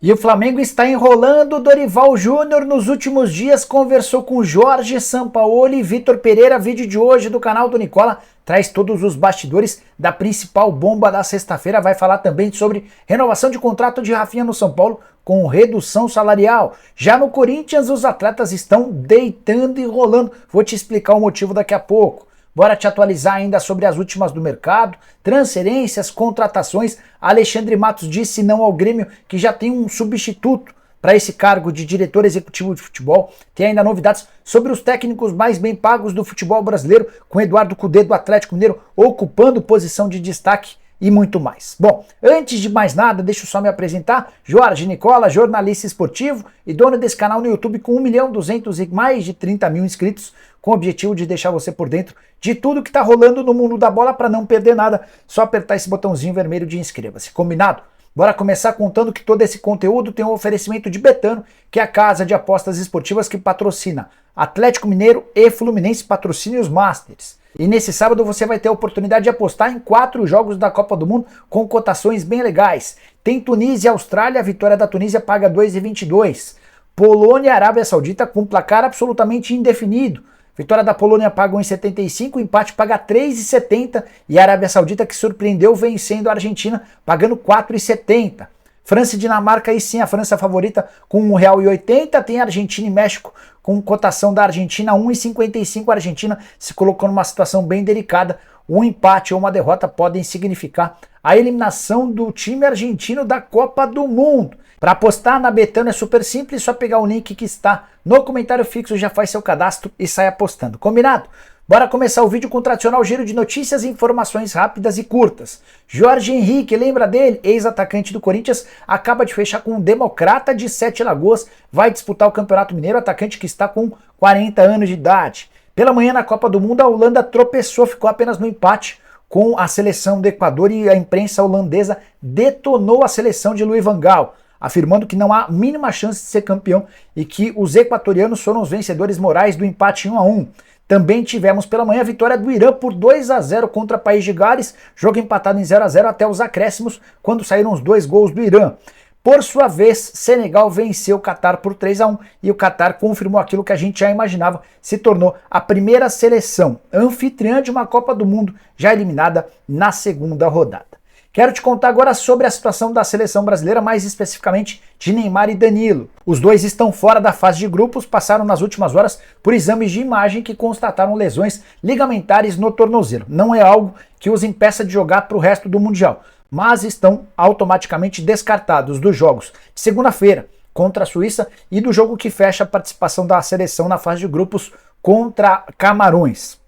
E o Flamengo está enrolando. Dorival Júnior nos últimos dias conversou com Jorge Sampaoli e Vitor Pereira. Vídeo de hoje do canal do Nicola traz todos os bastidores da principal bomba da sexta-feira. Vai falar também sobre renovação de contrato de Rafinha no São Paulo com redução salarial. Já no Corinthians os atletas estão deitando e rolando. Vou te explicar o motivo daqui a pouco. Bora te atualizar ainda sobre as últimas do mercado, transferências, contratações. Alexandre Matos disse não ao Grêmio que já tem um substituto para esse cargo de diretor executivo de futebol. Tem ainda novidades sobre os técnicos mais bem pagos do futebol brasileiro, com Eduardo Cudê do Atlético Mineiro ocupando posição de destaque e muito mais. Bom, antes de mais nada, deixa eu só me apresentar. Jorge Nicola, jornalista esportivo e dono desse canal no YouTube com 1.200.000 e mais de 30 mil inscritos, com o objetivo de deixar você por dentro de tudo que tá rolando no mundo da bola. Para não perder nada, só apertar esse botãozinho vermelho de inscreva-se. Combinado? Bora começar contando que todo esse conteúdo tem um oferecimento de Betano, que é a casa de apostas esportivas que patrocina Atlético Mineiro e Fluminense, patrocina os Masters. E nesse sábado você vai ter a oportunidade de apostar em 4 jogos da Copa do Mundo com cotações bem legais. Tem Tunísia e Austrália, a vitória da Tunísia paga 2,22. Polônia e Arábia Saudita com placar absolutamente indefinido. Vitória da Polônia paga 1,75, o empate paga 3,70 e a Arábia Saudita que surpreendeu vencendo a Argentina pagando 4,70. França e Dinamarca, aí sim a França favorita com R$1,80, tem Argentina e México com cotação da Argentina 1,55, a Argentina se colocou numa situação bem delicada, um empate ou uma derrota podem significar a eliminação do time argentino da Copa do Mundo. Para apostar na Betano é super simples, só pegar o link que está no comentário fixo, já faz seu cadastro e sai apostando. Combinado? Bora começar o vídeo com o tradicional giro de notícias e informações rápidas e curtas. Jorge Henrique, lembra dele? Ex-atacante do Corinthians, acaba de fechar com um Democrata de Sete Lagoas, vai disputar o Campeonato Mineiro, atacante que está com 40 anos de idade. Pela manhã na Copa do Mundo a Holanda tropeçou, ficou apenas no empate com a seleção do Equador e a imprensa holandesa detonou a seleção de Louis van Gaal, afirmando que não há mínima chance de ser campeão e que os equatorianos foram os vencedores morais do empate 1-1. Também tivemos pela manhã a vitória do Irã por 2-0 contra o País de Gales, jogo empatado em 0-0 até os acréscimos, quando saíram os 2 gols do Irã. Por sua vez, Senegal venceu o Catar por 3-1 e o Catar confirmou aquilo que a gente já imaginava, se tornou a primeira seleção anfitriã de uma Copa do Mundo já eliminada na segunda rodada. Quero te contar agora sobre a situação da seleção brasileira, mais especificamente de Neymar e Danilo. Os dois estão fora da fase de grupos, passaram nas últimas horas por exames de imagem que constataram lesões ligamentares no tornozelo. Não é algo que os impeça de jogar para o resto do Mundial, mas estão automaticamente descartados dos jogos de segunda-feira contra a Suíça e do jogo que fecha a participação da seleção na fase de grupos contra Camarões.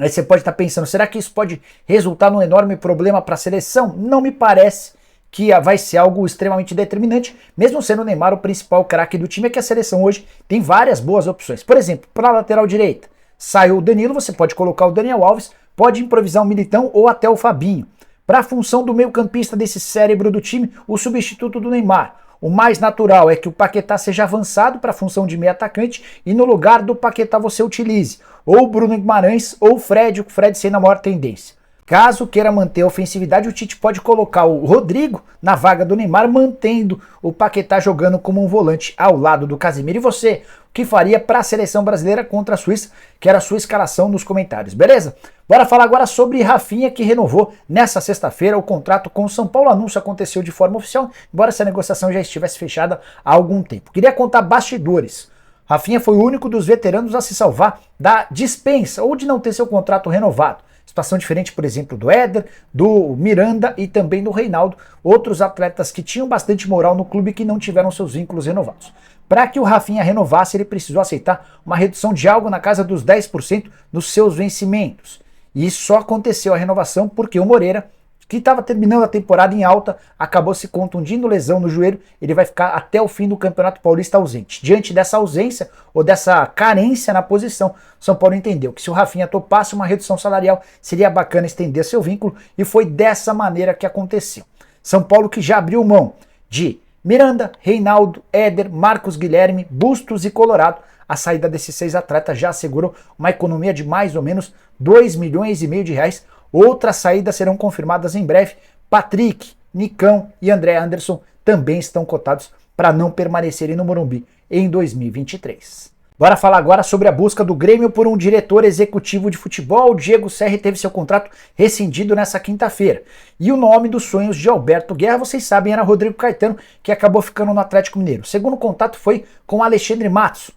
Aí você pode estar pensando, será que isso pode resultar num enorme problema para a seleção? Não me parece que vai ser algo extremamente determinante, mesmo sendo o Neymar o principal craque do time, é que a seleção hoje tem várias boas opções. Por exemplo, para a lateral direita, saiu o Danilo, você pode colocar o Daniel Alves, pode improvisar o Militão ou até o Fabinho. Para a função do meio-campista desse cérebro do time, o substituto do Neymar. O mais natural é que o Paquetá seja avançado para a função de meio atacante e no lugar do Paquetá você utilize ou o Bruno Guimarães ou o Fred sendo a maior tendência. Caso queira manter a ofensividade, o Tite pode colocar o Rodrigo na vaga do Neymar, mantendo o Paquetá jogando como um volante ao lado do Casemiro. E você, o que faria para a seleção brasileira contra a Suíça? Quero a sua escalação nos comentários, beleza? Bora falar agora sobre Rafinha, que renovou nessa sexta-feira o contrato com o São Paulo. O anúncio aconteceu de forma oficial, embora essa negociação já estivesse fechada há algum tempo. Queria contar bastidores. Rafinha foi o único dos veteranos a se salvar da dispensa ou de não ter seu contrato renovado. Situação diferente, por exemplo, do Éder, do Miranda e também do Reinaldo, outros atletas que tinham bastante moral no clube e que não tiveram seus vínculos renovados. Para que o Rafinha renovasse, ele precisou aceitar uma redução de algo na casa dos 10% nos seus vencimentos. E só aconteceu a renovação porque o Moreira, que estava terminando a temporada em alta, acabou se contundindo, lesão no joelho, ele vai ficar até o fim do Campeonato Paulista ausente. Diante dessa ausência ou dessa carência na posição, São Paulo entendeu que se o Rafinha topasse uma redução salarial, seria bacana estender seu vínculo e foi dessa maneira que aconteceu. São Paulo que já abriu mão de Miranda, Reinaldo, Éder, Marcos Guilherme, Bustos e Colorado. A saída desses 6 atletas já assegurou uma economia de mais ou menos 2,5 milhões de reais. Outras saídas serão confirmadas em breve. Patrick, Nicão e André Anderson também estão cotados para não permanecerem no Morumbi em 2023. Bora falar agora sobre a busca do Grêmio por um diretor executivo de futebol. O Diego Serri teve seu contrato rescindido nessa quinta-feira. E o nome dos sonhos de Alberto Guerra, vocês sabem, era Rodrigo Caetano, que acabou ficando no Atlético Mineiro. O segundo contato foi com Alexandre Matos,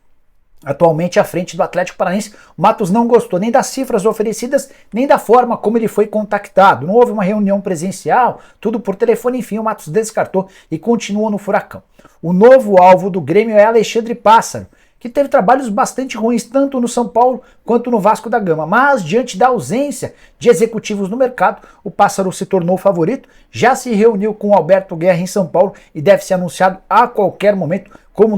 atualmente à frente do Atlético Paranaense. O Matos não gostou nem das cifras oferecidas, nem da forma como ele foi contactado. Não houve uma reunião presencial, tudo por telefone, enfim, o Matos descartou e continuou no furacão. O novo alvo do Grêmio é Alexandre Pássaro, que teve trabalhos bastante ruins tanto no São Paulo quanto no Vasco da Gama, mas diante da ausência de executivos no mercado, o Pássaro se tornou favorito, já se reuniu com o Alberto Guerra em São Paulo e deve ser anunciado a qualquer momento como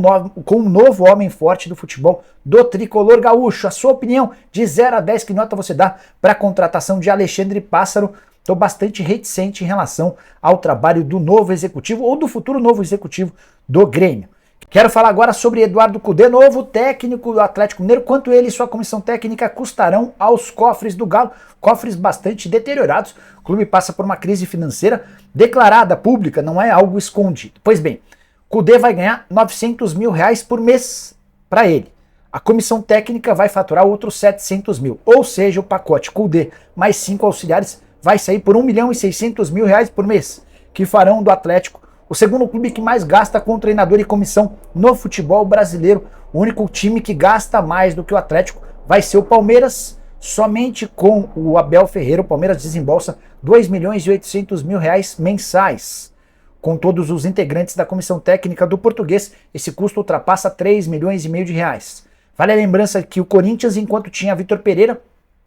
novo homem forte do futebol do tricolor gaúcho. A sua opinião, de 0 a 10, que nota você dá para a contratação de Alexandre Pássaro? Estou bastante reticente em relação ao trabalho do novo executivo ou do futuro novo executivo do Grêmio. Quero falar agora sobre Eduardo Cudê, novo técnico do Atlético Mineiro. Quanto ele e sua comissão técnica custarão aos cofres do Galo, cofres bastante deteriorados. O clube passa por uma crise financeira declarada, pública, não é algo escondido. Pois bem, Cudê vai ganhar R$900 mil por mês para ele. A comissão técnica vai faturar outros 700 mil, ou seja, o pacote Cudê mais 5 auxiliares vai sair por R$1.600.000 por mês, que farão do Atlético o segundo clube que mais gasta com treinador e comissão no futebol brasileiro. O único time que gasta mais do que o Atlético vai ser o Palmeiras. Somente com o Abel Ferreira, o Palmeiras desembolsa R$2.800.000 mensais. Com todos os integrantes da comissão técnica do português, esse custo ultrapassa R$3,5 milhões. Vale a lembrança que o Corinthians, enquanto tinha Vitor Pereira,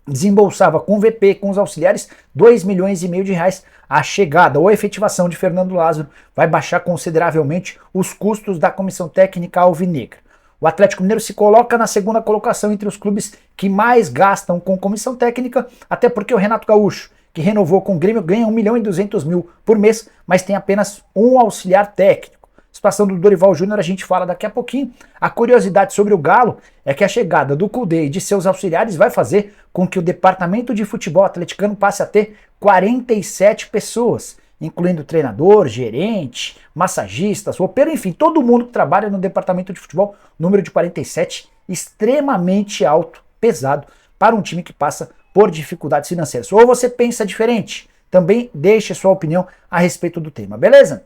desembolsava com o VP, com os auxiliares, R$2,5 milhões. A chegada ou a efetivação de Fernando Lázaro vai baixar consideravelmente os custos da comissão técnica alvinegra. O Atlético Mineiro se coloca na segunda colocação entre os clubes que mais gastam com comissão técnica, até porque o Renato Gaúcho, que renovou com o Grêmio, ganha R$1.200.000 por mês, mas tem apenas um auxiliar técnico. A situação do Dorival Júnior a gente fala daqui a pouquinho. A curiosidade sobre o Galo é que a chegada do Cudê e de seus auxiliares vai fazer com que o departamento de futebol atleticano passe a ter 47 pessoas, incluindo treinador, gerente, massagista, roupeiro, enfim, todo mundo que trabalha no departamento de futebol. Número de 47 extremamente alto, pesado, para um time que passa por dificuldades financeiras. Ou você pensa diferente? Também deixe sua opinião a respeito do tema, beleza?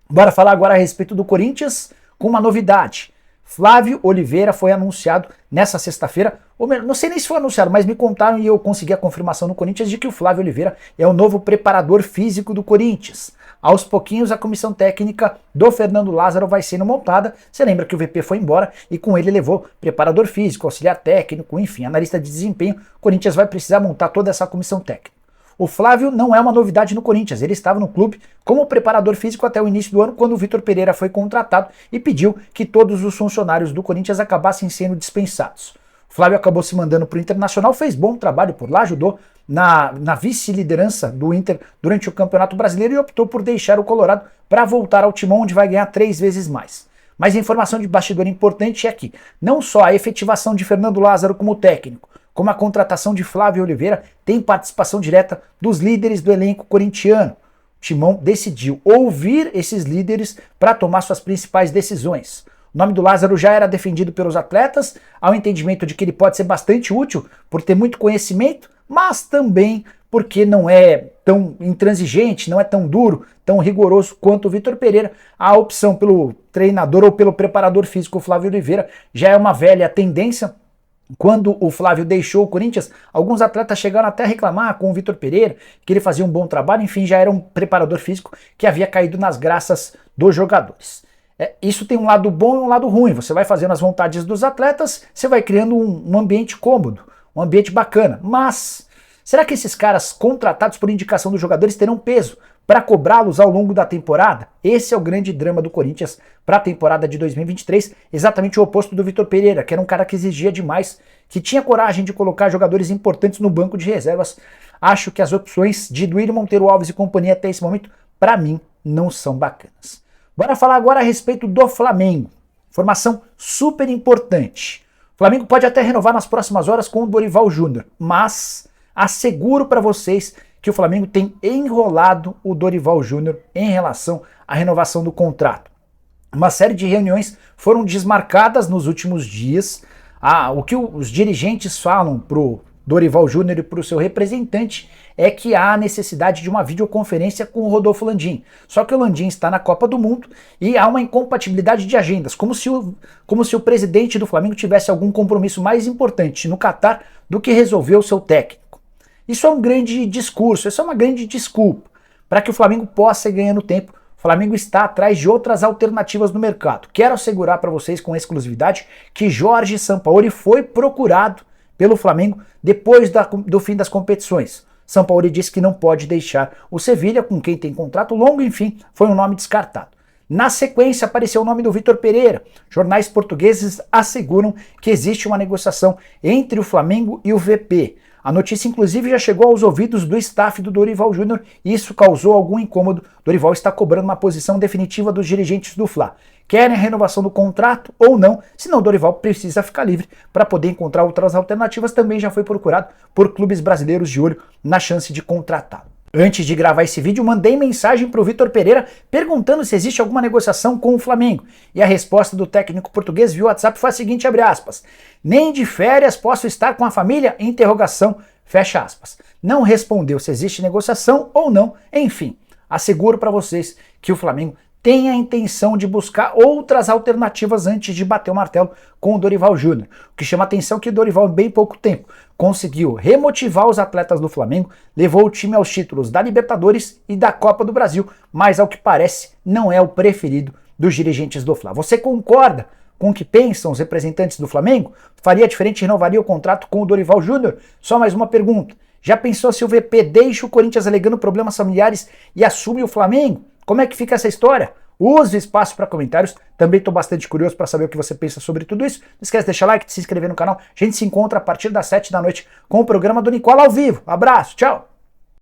Bora falar agora a respeito do Corinthians com uma novidade. Flávio Oliveira foi anunciado nessa sexta-feira, ou melhor, não sei nem se foi anunciado, mas me contaram e eu consegui a confirmação no Corinthians de que o Flávio Oliveira é o novo preparador físico do Corinthians. Aos pouquinhos a comissão técnica do Fernando Lázaro vai sendo montada. Você lembra que o VP foi embora e com ele levou preparador físico, auxiliar técnico, enfim, analista de desempenho. O Corinthians vai precisar montar toda essa comissão técnica. O Flávio não é uma novidade no Corinthians, ele estava no clube como preparador físico até o início do ano, quando o Vitor Pereira foi contratado e pediu que todos os funcionários do Corinthians acabassem sendo dispensados. O Flávio acabou se mandando para o Internacional, fez bom trabalho por lá, ajudou na vice-liderança do Inter durante o Campeonato Brasileiro e optou por deixar o Colorado para voltar ao Timão, onde vai ganhar 3 vezes mais. Mas a informação de bastidor importante é que não só a efetivação de Fernando Lázaro como técnico, como a contratação de Flávio Oliveira, tem participação direta dos líderes do elenco corintiano. O Timão decidiu ouvir esses líderes para tomar suas principais decisões. O nome do Lázaro já era defendido pelos atletas, ao entendimento de que ele pode ser bastante útil por ter muito conhecimento, mas também porque não é tão intransigente, não é tão duro, tão rigoroso quanto o Vitor Pereira. A opção pelo treinador ou pelo preparador físico Flávio Oliveira já é uma velha tendência. Quando o Flávio deixou o Corinthians, alguns atletas chegaram até a reclamar com o Vitor Pereira, que ele fazia um bom trabalho, enfim, já era um preparador físico que havia caído nas graças dos jogadores. Isso tem um lado bom e um lado ruim. Você vai fazendo as vontades dos atletas, você vai criando um ambiente cômodo, um ambiente bacana. Mas será que esses caras contratados por indicação dos jogadores terão peso para cobrá-los ao longo da temporada? Esse é o grande drama do Corinthians para a temporada de 2023, exatamente o oposto do Vitor Pereira, que era um cara que exigia demais, que tinha coragem de colocar jogadores importantes no banco de reservas. Acho que as opções de Duílio Monteiro Alves e companhia até esse momento, para mim, não são bacanas. Bora falar agora a respeito do Flamengo. Informação super importante. O Flamengo pode até renovar nas próximas horas com o Dorival Júnior, mas asseguro para vocês que o Flamengo tem enrolado o Dorival Júnior em relação a renovação do contrato. Uma série de reuniões foram desmarcadas nos últimos dias. O que os dirigentes falam pro Dorival Júnior e para o seu representante é que há necessidade de uma videoconferência com o Rodolfo Landim. Só que o Landim está na Copa do Mundo e há uma incompatibilidade de agendas, como se o presidente do Flamengo tivesse algum compromisso mais importante no Catar do que resolver o seu técnico. Isso é um grande discurso, isso é uma grande desculpa para que o Flamengo possa ir ganhando tempo. O Flamengo está atrás de outras alternativas no mercado. Quero assegurar para vocês com exclusividade que Jorge Sampaoli foi procurado pelo Flamengo depois do fim das competições. Sampaoli disse que não pode deixar o Sevilha, com quem tem contrato longo, enfim, foi um nome descartado. Na sequência apareceu o nome do Vitor Pereira. Jornais portugueses asseguram que existe uma negociação entre o Flamengo e o VP. A notícia, inclusive, já chegou aos ouvidos do staff do Dorival Júnior e isso causou algum incômodo. Dorival está cobrando uma posição definitiva dos dirigentes do Fla. Querem a renovação do contrato ou não, senão o Dorival precisa ficar livre para poder encontrar outras alternativas. Também já foi procurado por clubes brasileiros de olho na chance de contratá-lo. Antes de gravar esse vídeo, mandei mensagem para o Vitor Pereira perguntando se existe alguma negociação com o Flamengo. E a resposta do técnico português via WhatsApp foi a seguinte, abre aspas, nem de férias posso estar com a família? Interrogação, fecha aspas. Não respondeu se existe negociação ou não, enfim. Asseguro para vocês que o Flamengo tem a intenção de buscar outras alternativas antes de bater o martelo com o Dorival Júnior. O que chama a atenção é que o Dorival, em bem pouco tempo, conseguiu remotivar os atletas do Flamengo, levou o time aos títulos da Libertadores e da Copa do Brasil, mas ao que parece não é o preferido dos dirigentes do Fla. Você concorda com o que pensam os representantes do Flamengo? Faria diferente e renovaria o contrato com o Dorival Júnior? Só mais uma pergunta. Já pensou se o VP deixa o Corinthians alegando problemas familiares e assume o Flamengo? Como é que fica essa história? Use o espaço para comentários. Também estou bastante curioso para saber o que você pensa sobre tudo isso. Não esquece de deixar like, de se inscrever no canal. A gente se encontra a partir das 7 da noite com o programa do Nicola ao vivo. Abraço, tchau!